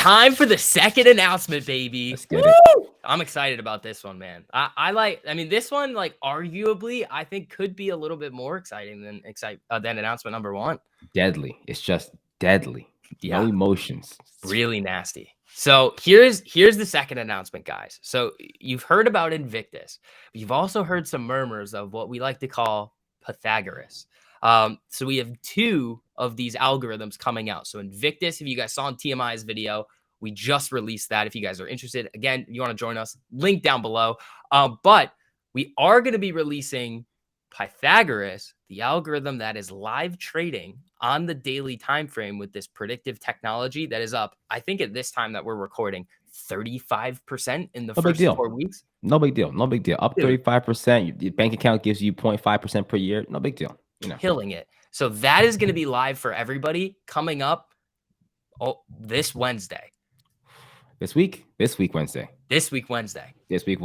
time for the second announcement, baby. Let's get it. I'm excited about this one, man. I mean, this one, like, arguably, I think could be a little bit more exciting than announcement number one. Deadly. It's just deadly. Yeah. No emotions. Really nasty. So here's the second announcement, guys. So you've heard about Invictus, but you've also heard some murmurs of what we like to call Pythagoras. So we have two of these algorithms coming out. So Invictus, if you guys saw in TMI's video, we just released that. If you guys are interested, again, you want to join us, link down below. But we are going to be releasing Pythagoras, the algorithm that is live trading on the daily time frame with this predictive technology that is up, I think at this time that we're recording, 35% in the first 4 weeks. No big deal. No big deal. Up 35%. Your bank account gives you 0.5% per year. No big deal. You know, killing it. So that is going to be live for everybody coming up this Wednesday. This week Wednesday. This week Wednesday. It's going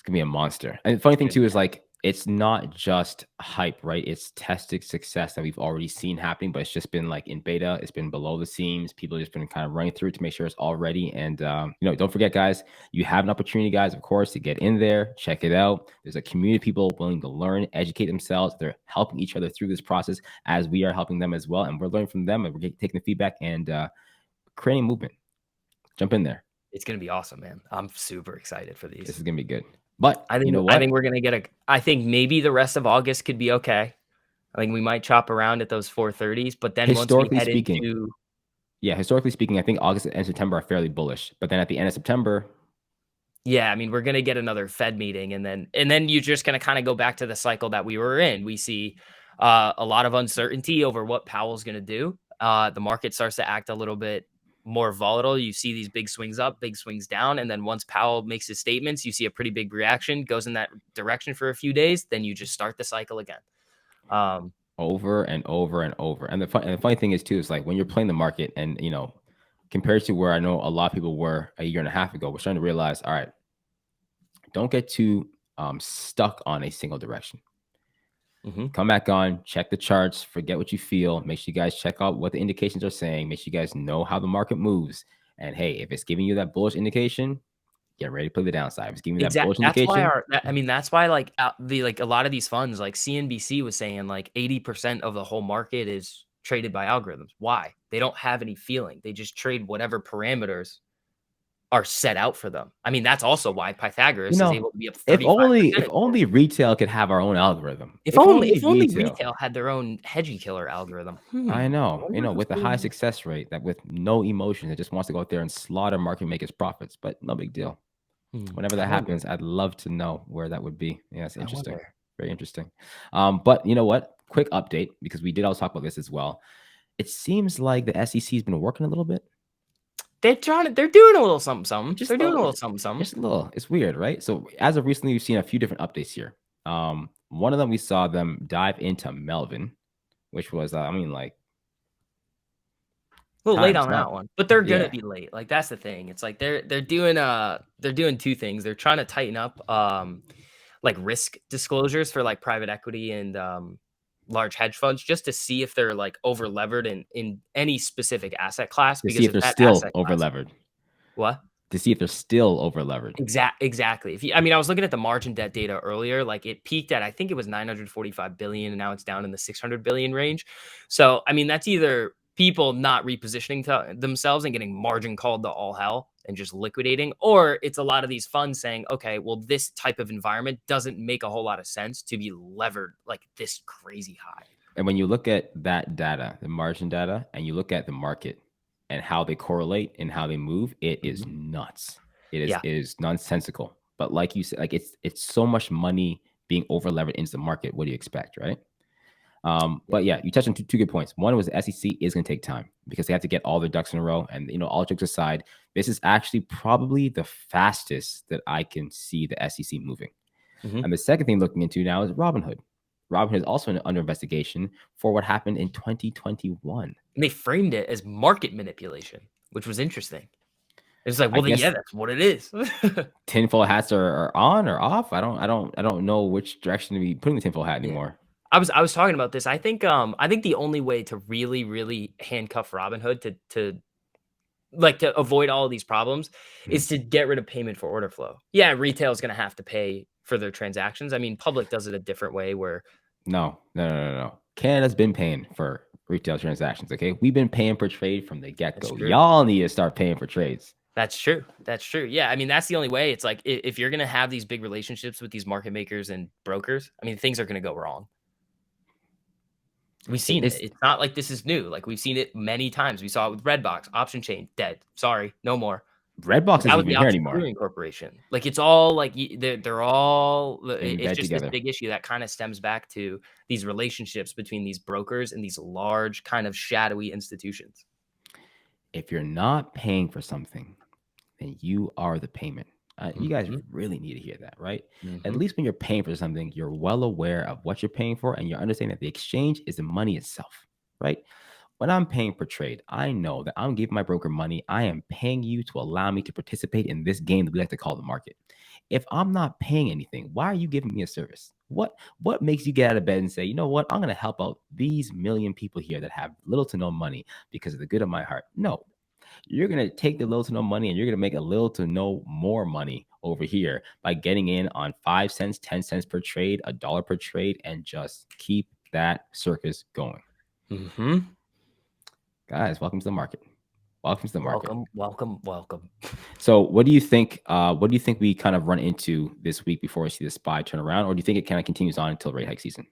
to be a monster. And the funny thing too is, like, it's not just hype, right? It's tested success that we've already seen happening, but it's just been like in beta. It's been below the scenes. People have just been kind of running through it to make sure it's all ready. And, don't forget, guys, you have an opportunity, guys, of course, to get in there, check it out. There's a community of people willing to learn, educate themselves. They're helping each other through this process as we are helping them as well. And we're learning from them, and we're taking the feedback and creating movement. Jump in there. It's going to be awesome, man. I'm super excited for these. This is going to be good. But I think we're going to get I think maybe the rest of August could be okay. I think we might chop around at those 430s, but then historically speaking, I think August and September are fairly bullish. But then at the end of September, yeah, I mean, we're going to get another Fed meeting, and then you're just going to kind of go back to the cycle that we were in. We see a lot of uncertainty over what Powell's going to do. The market starts to act a little bit more volatile. You see these big swings up, big swings down, and then once Powell makes his statements, you see a pretty big reaction, goes in that direction for a few days, then you just start the cycle again. Over and over and over. And the funny thing is too, is like when you're playing the market and, compared to where I know a lot of people were a year and a half ago, we're starting to realize, all right, don't get too stuck on a single direction. Come back on, check the charts, forget what you feel. Make sure you guys check out what the indications are saying. Make sure you guys know how the market moves. And hey, if it's giving you that bullish indication, get ready to play the downside. If it's giving you that bullish indication. That's why like a lot of these funds, like CNBC was saying, like 80% of the whole market is traded by algorithms. Why? They don't have any feeling. They just trade whatever parameters are set out for them. I mean, that's also why Pythagoras is able to be up 35%. If only retail could have our own algorithm. If only retail had their own hedgy killer algorithm. I know, with the high success rate, that with no emotion, it just wants to go out there and slaughter market makers' profits. But no big deal. Whenever that happens, I'd love to know where that would be. Yeah, it's interesting. Very interesting. But you know what? Quick update, because we did also talk about this as well. It seems like the SEC has been working a little bit. They're doing a little something. Just a little something. Just a little. It's weird, right? So as of recently, we've seen a few different updates here. One of them, we saw them dive into Melvin, which was, a little late on that one, but they're gonna be late. Like, that's the thing. It's like they're doing two things. They're trying to tighten up like risk disclosures for like private equity and large hedge funds, just to see if they're like over levered in any specific asset class. To see if they're still over levered. What? To see if they're still over levered. Exactly. I was looking at the margin debt data earlier. Like, it peaked at, I think it was 945 billion, and now it's down in the 600 billion range. So, I mean, that's either people not repositioning themselves and getting margin called to all hell and just liquidating, or it's a lot of these funds saying, okay, well, this type of environment doesn't make a whole lot of sense to be levered like this crazy high. And when you look at that data, the margin data, and you look at the market and how they correlate and how they move, it is nuts. It is nonsensical. But like you said, like it's so much money being over levered into the market. What do you expect, right? But yeah, you touched on two good points. One was the SEC is going to take time because they have to get all their ducks in a row. And, all jokes aside, this is actually probably the fastest that I can see the SEC moving. And the second thing looking into now is Robinhood. Robinhood is also under investigation for what happened in 2021. And they framed it as market manipulation, which was interesting. It's like, well, yeah, that's what it is. Tinfoil hats are on or off. I don't know which direction to be putting the tinfoil hat anymore. I was talking about this. I think the only way to really, really handcuff Robinhood to like to avoid all of these problems is to get rid of payment for order flow. Yeah, retail is going to have to pay for their transactions. I mean, public does it a different way where No. Canada's been paying for retail transactions. Okay, we've been paying per trade from the get-go. Y'all need to start paying for trades. That's true. That's true. Yeah. I mean, that's the only way. It's like if you're going to have these big relationships with these market makers and brokers, I mean, things are going to go wrong. We've seen it. It's not like this is new. Like we've seen it many times. We saw it with Redbox, Option Chain, dead. Sorry, no more. Redbox isn't even here anymore. Clearing Corporation. Like it's all like they're all. It's just this big issue that kind of stems back to these relationships between these brokers and these large kind of shadowy institutions. If you're not paying for something, then you are the payment. You guys really need to hear that, right? At least when you're paying for something, you're well aware of what you're paying for, and you're understanding that the exchange is the money itself, right? When I'm paying per trade, I know that I'm giving my broker money. I am paying you to allow me to participate in this game that we like to call the market. If I'm not paying anything, why are you giving me a service? What makes you get out of bed and say, you know what, I'm going to help out these million people here that have little to no money because of the good of my heart? No. You're going to take the little to no money and you're going to make a little to no more money over here by getting in on 5 cents, 10 cents per trade, $1 per trade, and just keep that circus going. Guys, welcome to the market. Welcome to the market. Welcome. So what do you think? What do you think we kind of run into this week before we see the SPY turn around? Or do you think it kind of continues on until rate hike season?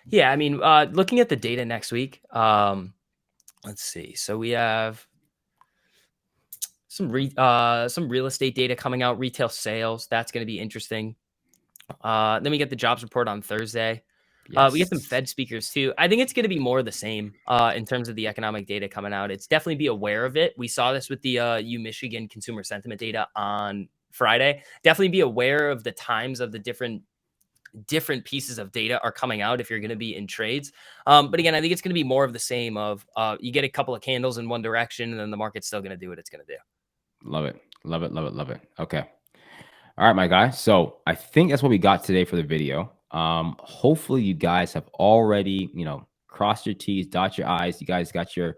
Yeah, I mean, looking at the data next week, let's see. So we have some real estate data coming out, retail sales. That's going to be interesting. Then we get the jobs report on Thursday. Yes. We get some Fed speakers too. I think it's going to be more of the same in terms of the economic data coming out. It's definitely be aware of it. We saw this with the Michigan consumer sentiment data on Friday. Definitely be aware of the times of the different pieces of data are coming out if you're going to be in trades. But again, I think it's going to be more of the same of you get a couple of candles in one direction and then the market's still going to do what it's going to do. Love it. Love it. Love it. Love it. Okay. All right, my guy. So I think that's what we got today for the video. Hopefully you guys have already, crossed your T's, dot your I's. You guys got your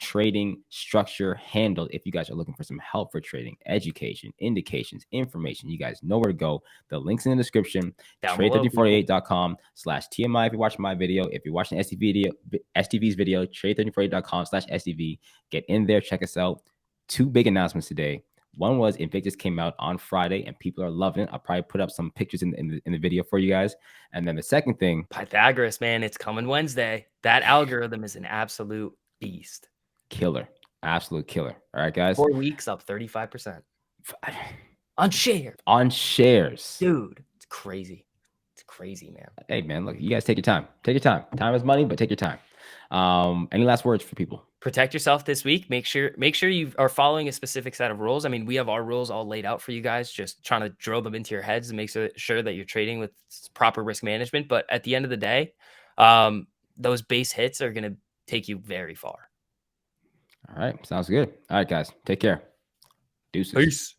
trading structure handled. If you guys are looking for some help for trading, education, indications, information, you guys know where to go. The link's in the description. Trade1348.com/TMI if you're watching my video. If you're watching STV's video, trade1348.com/STV. Get in there, check us out. 2 big announcements today. One was Invictus came out on Friday and people are loving it. I'll probably put up some pictures in the video for you guys. And then the second thing, Pythagoras, man, it's coming Wednesday. That algorithm is an absolute beast. Killer. Absolute killer. All right, guys. 4 weeks up 35%. On shares. Dude, it's crazy. It's crazy, man. Hey, man, look, you guys take your time. Take your time. Time is money, but take your time. Any last words for people? Protect yourself this week. Make sure you are following a specific set of rules. I mean, we have our rules all laid out for you guys, just trying to drill them into your heads and make sure that you're trading with proper risk management. But at the end of the day, those base hits are going to take you very far. All right. Sounds good. All right, guys. Take care. Deuces. Peace.